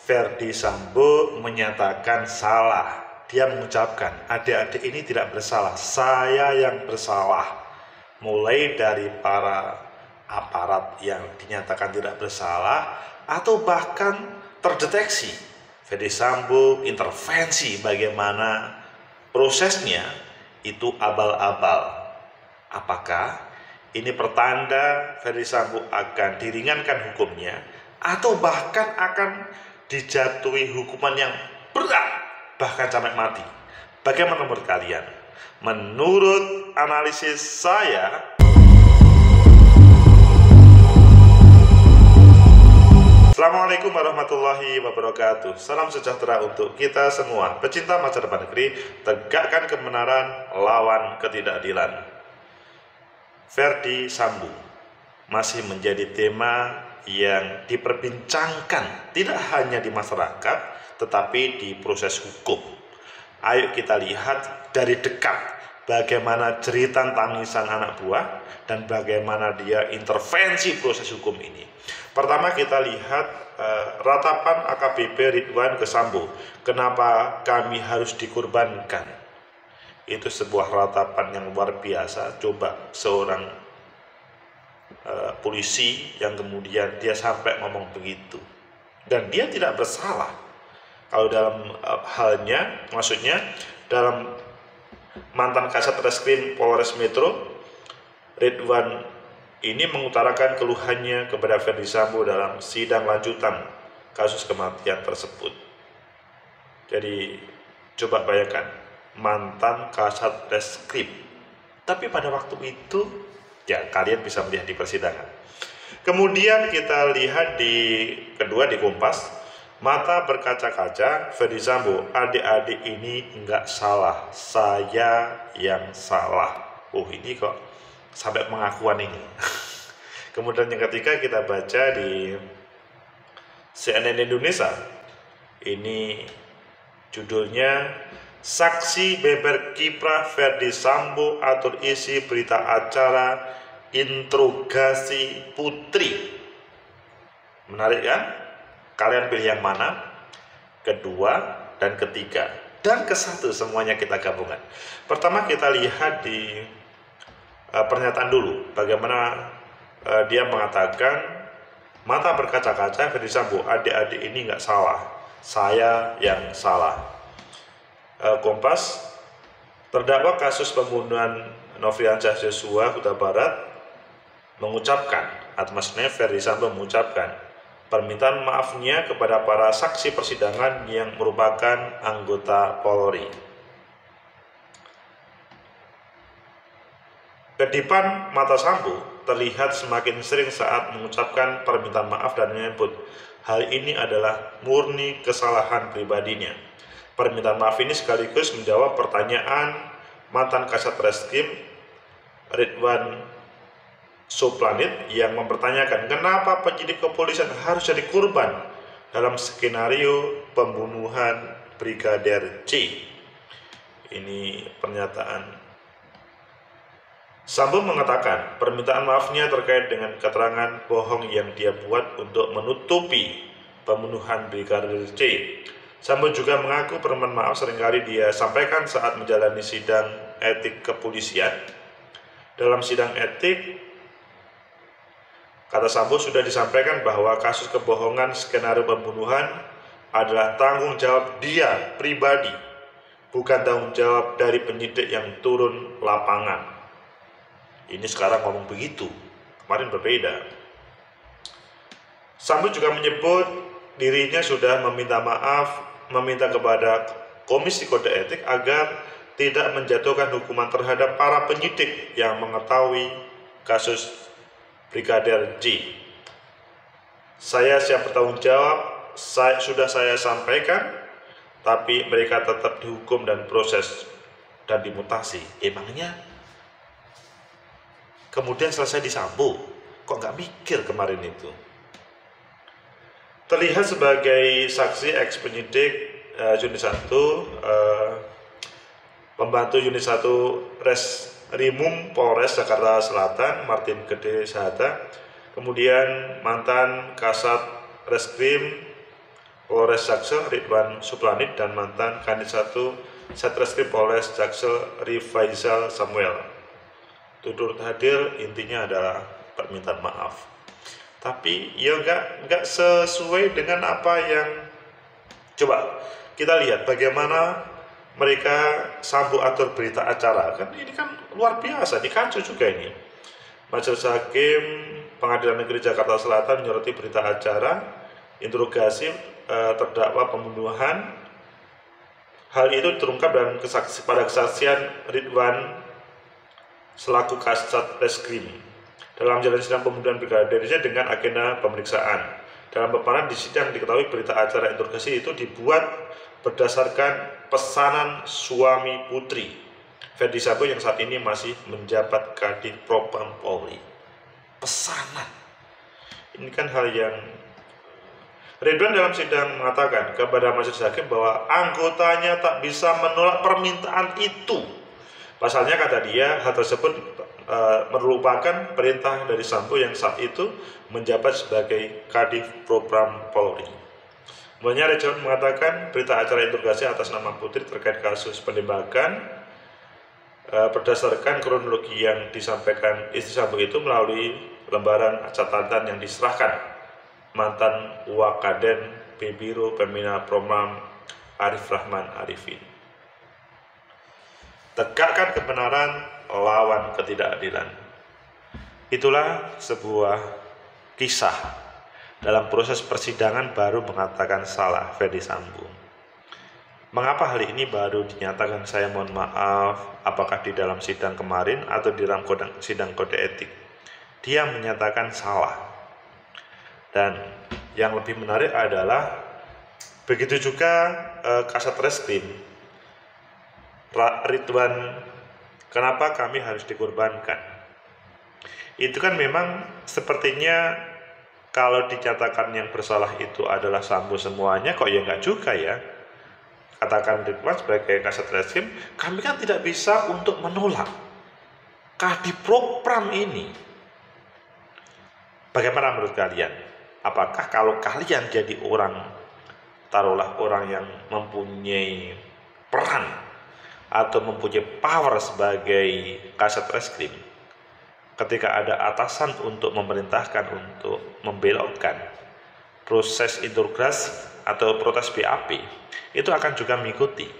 Ferdy Sambo menyatakan salah. Dia mengucapkan, adik-adik ini tidak bersalah, saya yang bersalah. Mulai dari para aparat yang dinyatakan tidak bersalah, atau bahkan terdeteksi Ferdy Sambo intervensi bagaimana prosesnya itu abal-abal. Apakah ini pertanda Ferdy Sambo akan diringankan hukumnya, atau bahkan akan dijatuhi hukuman yang berat, bahkan sampai mati? Bagaimana menurut kalian? Menurut analisis saya, Assalamualaikum warahmatullahi wabarakatuh. Salam sejahtera untuk kita semua. Pecinta masa depan negeri, tegakkan kebenaran, lawan ketidakadilan. Ferdy Sambo masih menjadi tema yang diperbincangkan tidak hanya di masyarakat tetapi di proses hukum. Ayo kita lihat dari dekat bagaimana jeritan tangisan anak buah dan bagaimana dia intervensi proses hukum ini. Pertama kita lihat ratapan AKBP Ridwan ke Sambo. Kenapa kami harus dikorbankan? Itu sebuah ratapan yang luar biasa. Coba seorang polisi yang kemudian dia sampai ngomong begitu, dan dia tidak bersalah. Kalau dalam halnya, maksudnya dalam mantan Kasat Reskrim Polres Metro, Ridwan ini mengutarakan keluhannya kepada Ferdy Sambo dalam sidang lanjutan kasus kematian tersebut. Jadi coba bayangkan, mantan Kasat Reskrim, tapi pada waktu itu ya kalian bisa melihat di persidangan. Kemudian kita lihat di kedua di Kompas, mata berkaca-kaca, Ferdy Sambo, adik-adik ini enggak salah, saya yang salah. Oh ini kok sampai pengakuan ini. Kemudian yang ketiga kita baca di CNN Indonesia, ini judulnya Saksi beber kiprah Ferdy Sambo atur isi berita acara interogasi Putri. Menarik kan? Kalian pilih yang mana? Kedua dan ketiga dan kesatu, semuanya kita gabungkan. Pertama kita lihat di pernyataan dulu, bagaimana dia mengatakan mata berkaca-kaca, Ferdy Sambo, adik-adik ini nggak salah, saya yang salah. Kompas, terdakwa kasus pembunuhan Nofriansyah Joshua Huta Barat mengucapkan, atau maksudnya Ferdy Sambo mengucapkan permintaan maafnya kepada para saksi persidangan yang merupakan anggota Polri. Kedipan mata Sambo terlihat semakin sering saat mengucapkan permintaan maaf dan menyebut hal ini adalah murni kesalahan pribadinya. Permintaan maaf ini sekaligus menjawab pertanyaan mantan Kasat Reskrim Ridwan Soplanit yang mempertanyakan kenapa penyidik kepolisian harus jadi korban dalam skenario pembunuhan Brigadir C. Ini pernyataan Sambo mengatakan permintaan maafnya terkait dengan keterangan bohong yang dia buat untuk menutupi pembunuhan Brigadir C. Sambo juga mengaku permohonan maaf seringkali dia sampaikan saat menjalani sidang etik kepolisian. Dalam sidang etik, kata Sambo sudah disampaikan bahwa kasus kebohongan skenario pembunuhan adalah tanggung jawab dia pribadi, bukan tanggung jawab dari penyidik yang turun lapangan. Ini sekarang ngomong begitu, kemarin berbeda. Sambo juga menyebut dirinya sudah meminta kepada Komisi Kode Etik agar tidak menjatuhkan hukuman terhadap para penyidik yang mengetahui kasus Brigadir J. Saya siap bertanggung jawab, sudah saya sampaikan, tapi mereka tetap dihukum dan proses dan dimutasi. Emangnya kemudian selesai di Sambo, kok nggak mikir kemarin itu? Terlihat sebagai saksi ex penyidik Unit 1, pembantu Unit 1 Reskrimum Polres Jakarta Selatan Martin Gede Sahata, kemudian mantan Kasat Reskrim Polres Jaksel Ridwan Suplanit dan mantan Kanit 1 Satreskrim Polres Jaksel Rifaizal Samuel. Turut hadir intinya adalah permintaan maaf. Tapi ya nggak sesuai dengan apa yang coba kita lihat bagaimana mereka Sambo atur berita acara. Kan ini kan luar biasa, dikacau juga ini. Majelis Hakim Pengadilan Negeri Jakarta Selatan menyoroti berita acara interogasi terdakwa pembunuhan. Hal itu terungkap dalam pada kesaksian Ridwan selaku Kasat Reskrim dalam jalan sidang pembunuhan brigadirnya dengan agenda pemeriksaan. Dalam paparan di sidang diketahui berita acara interogasi itu dibuat berdasarkan pesanan suami putri Ferdi Sambo yang saat ini masih menjabat Kadif Propam Polri. Pesanan. Ini kan hal yang Ridwan dalam sidang mengatakan kepada majelis hakim bahwa anggotanya tak bisa menolak permintaan itu. Pasalnya kata dia hal tersebut merupakan perintah dari Sambo yang saat itu menjabat sebagai Kadif Propam Polri. Mulanya Ridwan mengatakan berita acara interogasi atas nama putri terkait kasus penembakan berdasarkan kronologi yang disampaikan istri Sambo itu melalui lembaran catatan yang diserahkan mantan Wakaden Biro Pembina Propam Arif Rahman Arifin. Tegakkan kebenaran lawan ketidakadilan. Itulah sebuah kisah dalam proses persidangan baru mengatakan salah Ferdi Sambo. Mengapa hal ini baru dinyatakan saya mohon maaf, apakah di dalam sidang kemarin atau di dalam sidang kode etik? Dia menyatakan salah. Dan yang lebih menarik adalah begitu juga Kasat Reskrim Ridwan, kenapa kami harus dikorbankan? Itu kan memang sepertinya kalau dinyatakan yang bersalah itu adalah Sambo semuanya, kok ya enggak juga ya. Katakan Ridwan sebagai Kasat Reskrim, kami kan tidak bisa untuk menolak Kadif Propam ini. Bagaimana menurut kalian? Apakah kalau kalian jadi orang, taruhlah orang yang mempunyai peran atau mempunyai power sebagai Kasat Reskrim, ketika ada atasan untuk memerintahkan untuk membelokkan proses interogasi atau protes BAP, itu akan juga mengikuti.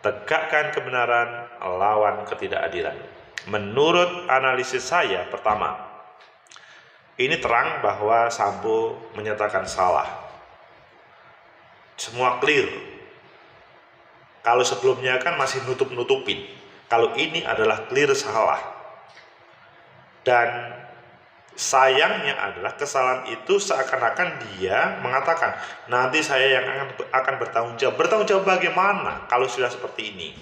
Tegakkan kebenaran lawan ketidakadilan. Menurut analisis saya, pertama, ini terang bahwa Sambo menyatakan salah. Semua clear. Kalau sebelumnya kan masih nutup-nutupin. Kalau ini adalah clear salah. Dan sayangnya adalah kesalahan itu seakan-akan dia mengatakan nanti saya yang akan bertanggung jawab. Bertanggung jawab bagaimana kalau sudah seperti ini?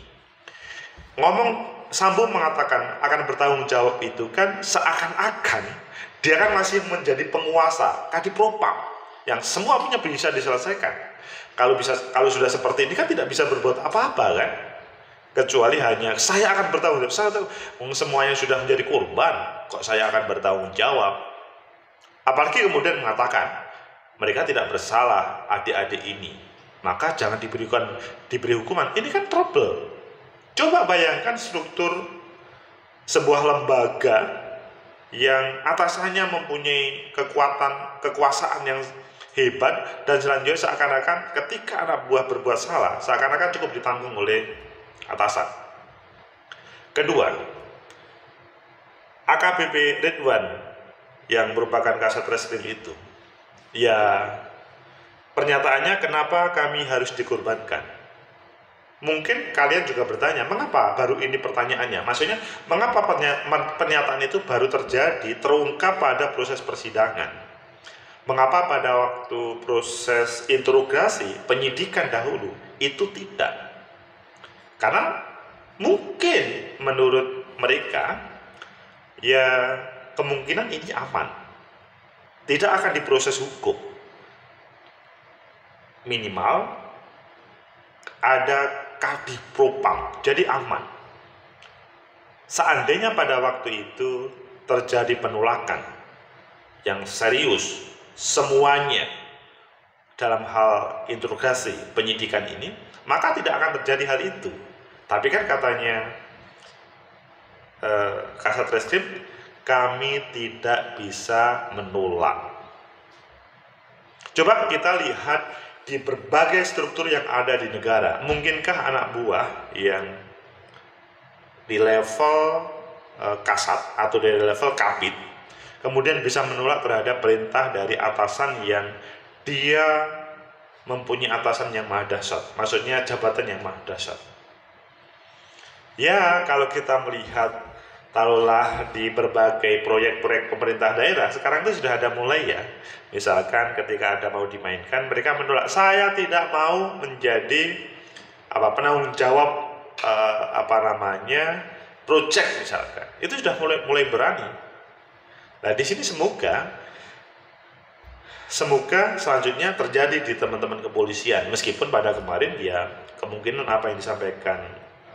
Sambo mengatakan akan bertanggung jawab itu kan seakan-akan dia kan masih menjadi penguasa Kadif Propam yang semua punya bisa diselesaikan. Kalau sudah seperti ini kan tidak bisa berbuat apa-apa kan? Kecuali hanya saya akan bertanggung jawab. Saya tahu semuanya sudah menjadi korban, kok saya akan bertanggung jawab. Apalagi kemudian mengatakan mereka tidak bersalah adik-adik ini, maka jangan diberi hukuman. Ini kan trouble. Coba bayangkan struktur sebuah lembaga yang atasannya mempunyai kekuasaan yang hebat, dan selanjutnya seakan-akan ketika anak buah berbuat salah seakan-akan cukup ditanggung oleh atasan. Kedua, AKBP Ridwan yang merupakan Kasat Reskrim itu, ya pernyataannya kenapa kami harus dikorbankan. Mungkin kalian juga bertanya, mengapa baru ini pertanyaannya? Maksudnya, mengapa pernyataan itu baru terungkap pada proses persidangan? Mengapa pada waktu proses interogasi, penyidikan dahulu, itu tidak? Karena mungkin menurut mereka, ya kemungkinan ini aman. Tidak akan diproses hukum. Minimal ada Kadif Propam, jadi aman. Seandainya pada waktu itu terjadi penolakan yang serius, semuanya dalam hal interogasi penyidikan ini, maka tidak akan terjadi hal itu. Tapi kan katanya Kasat Reskrim, kami tidak bisa menolak. Coba kita lihat di berbagai struktur yang ada di negara, mungkinkah anak buah yang di level kasat atau di level kabit kemudian bisa menolak terhadap perintah dari atasan yang dia mempunyai atasan yang maha dahsyat, maksudnya jabatan yang maha dahsyat. Ya, kalau kita melihat taruhlah di berbagai proyek-proyek pemerintah daerah, sekarang itu sudah ada mulai ya. Misalkan ketika ada mau dimainkan, mereka menolak, saya tidak mau menjadi penanggung jawab proyek misalkan. Itu sudah mulai berani. Nah, di sini semoga selanjutnya terjadi di teman-teman kepolisian, meskipun pada kemarin ya kemungkinan apa yang disampaikan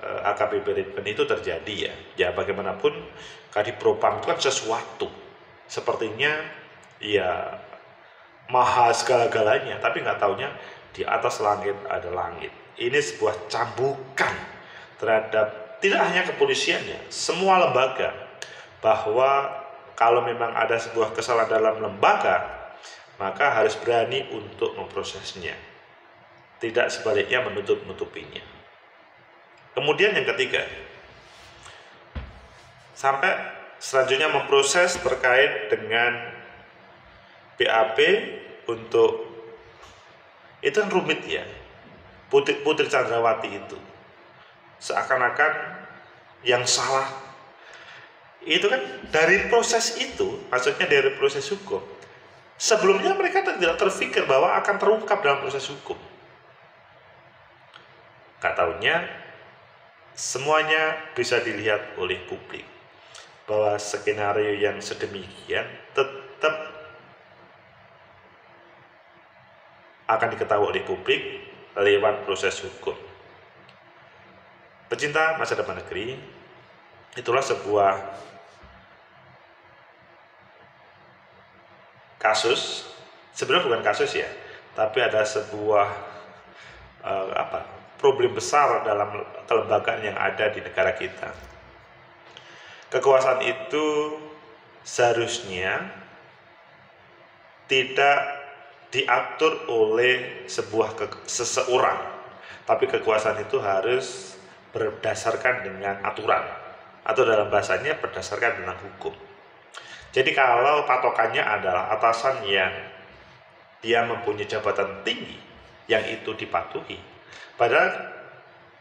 AKBP Ridwan itu terjadi ya. Ya bagaimanapun Kadipropam itu kan sesuatu sepertinya ya maha segala-galanya, tapi nggak taunya di atas langit ada langit. Ini sebuah cambukan terhadap tidak hanya kepolisiannya, semua lembaga, bahwa kalau memang ada sebuah kesalahan dalam lembaga, maka harus berani untuk memprosesnya, tidak sebaliknya menutup-nutupinya. Kemudian yang ketiga, sampai selanjutnya memproses terkait dengan BAP untuk, itu kan rumit ya, Putri Chandrawati itu seakan-akan yang salah. Itu kan dari proses itu, maksudnya dari proses hukum, sebelumnya mereka tidak terpikir bahwa akan terungkap dalam proses hukum. Gak taunya semuanya bisa dilihat oleh publik, bahwa skenario yang sedemikian tetap akan diketahui oleh publik lewat proses hukum. Pecinta masa depan negeri, itulah sebuah kasus, sebenarnya bukan kasus ya, tapi ada sebuah problem besar dalam kelembagaan yang ada di negara kita. Kekuasaan itu seharusnya tidak diatur oleh seseorang, tapi kekuasaan itu harus berdasarkan dengan aturan, atau dalam bahasanya berdasarkan dengan hukum. Jadi kalau patokannya adalah atasan yang dia mempunyai jabatan tinggi yang itu dipatuhi, padahal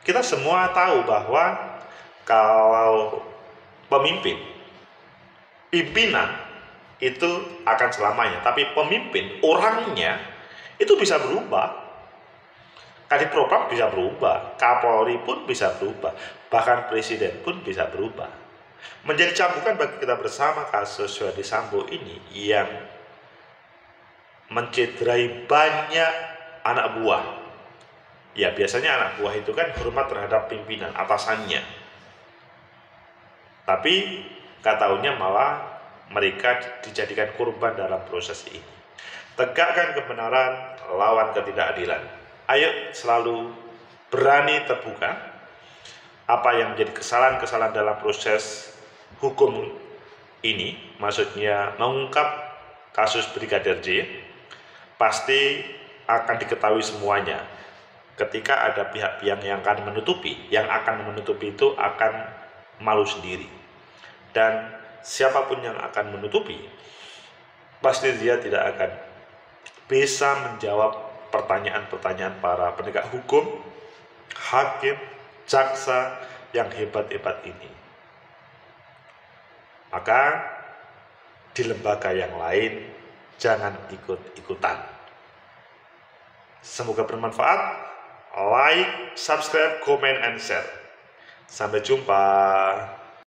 kita semua tahu bahwa kalau pimpinan itu akan selamanya, tapi pemimpin orangnya itu bisa berubah. Kadipropam bisa berubah, Kapolri pun bisa berubah, bahkan Presiden pun bisa berubah. Menjadi cambukan bagi kita bersama kasus Verdi Sambo ini yang mencederai banyak anak buah. Ya biasanya anak buah itu kan hormat terhadap pimpinan atasannya, tapi gak taunya malah mereka dijadikan korban dalam proses ini. Tegakkan kebenaran, lawan ketidakadilan. Ayo selalu berani terbuka apa yang menjadi kesalahan-kesalahan dalam proses hukum ini, maksudnya mengungkap kasus Brigadir J, pasti akan diketahui semuanya. Ketika ada pihak-pihak yang akan menutupi itu akan malu sendiri. Dan siapapun yang akan menutupi, pasti dia tidak akan bisa menjawab pertanyaan-pertanyaan para penegak hukum, hakim, jaksa yang hebat-hebat ini. Maka di lembaga yang lain jangan ikut-ikutan. Semoga bermanfaat. Like, subscribe, comment, and share. Sampai jumpa.